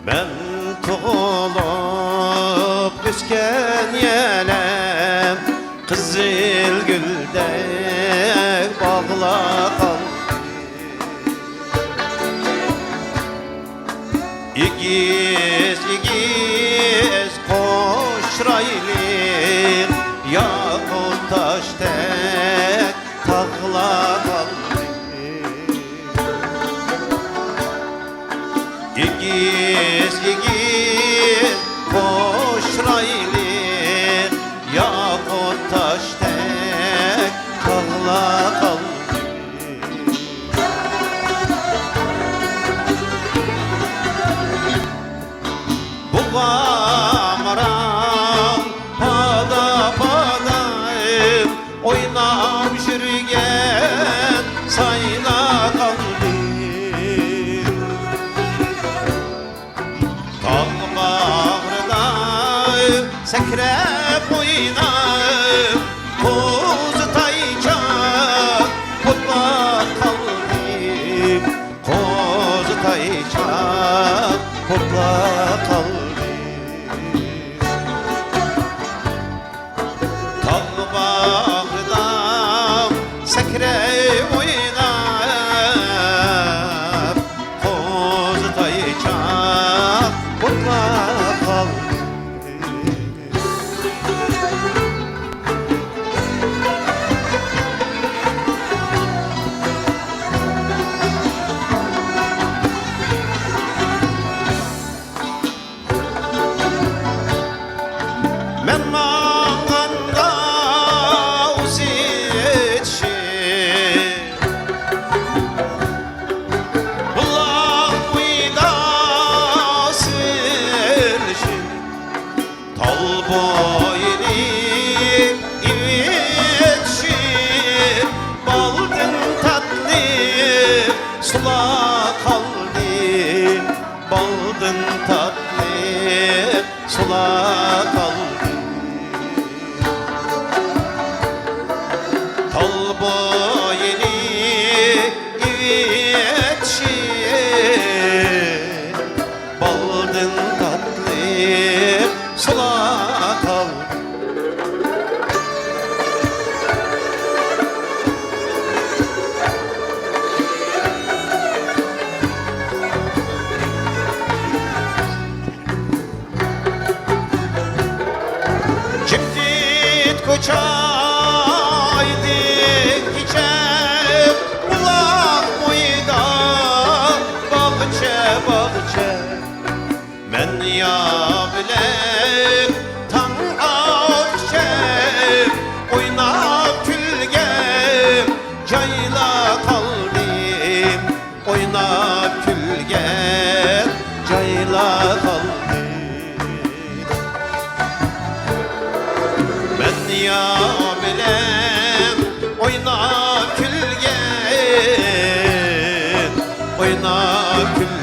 Ben tuğulup düşken yelem Kızıl güldek bağla kaldı. İgiz igiz koşraylı yakut taştek tağla kaldı. İgiz igiz koşraylı yakut taştek tağla kaldı. Buğamaram pada padayım oynam jürgen sayla kaldım. Tağ bağrıdayım sekrep oynayım koz tayçak kutla kaldım. Koz tayçak kutla kaldım. Sekrep oynayıp koz tayçak kutla kaldı. Men mağanda uzitşi Bulak uyda sirşi Tal boyni ivetşi Baldın tatlı sula kaldım. Baldın tatlı sula kaldım. Tal boyni ivetşi Baldın tatlı sula kaldım. Ciptit koçaydık içer bulak boyda bahçe bahçe. Men ya bilek tam akşam oynap külgem cayla kaldım. Oynap külgem cayla kaldım. Ben ya bilem oyna külgen, oyna külgen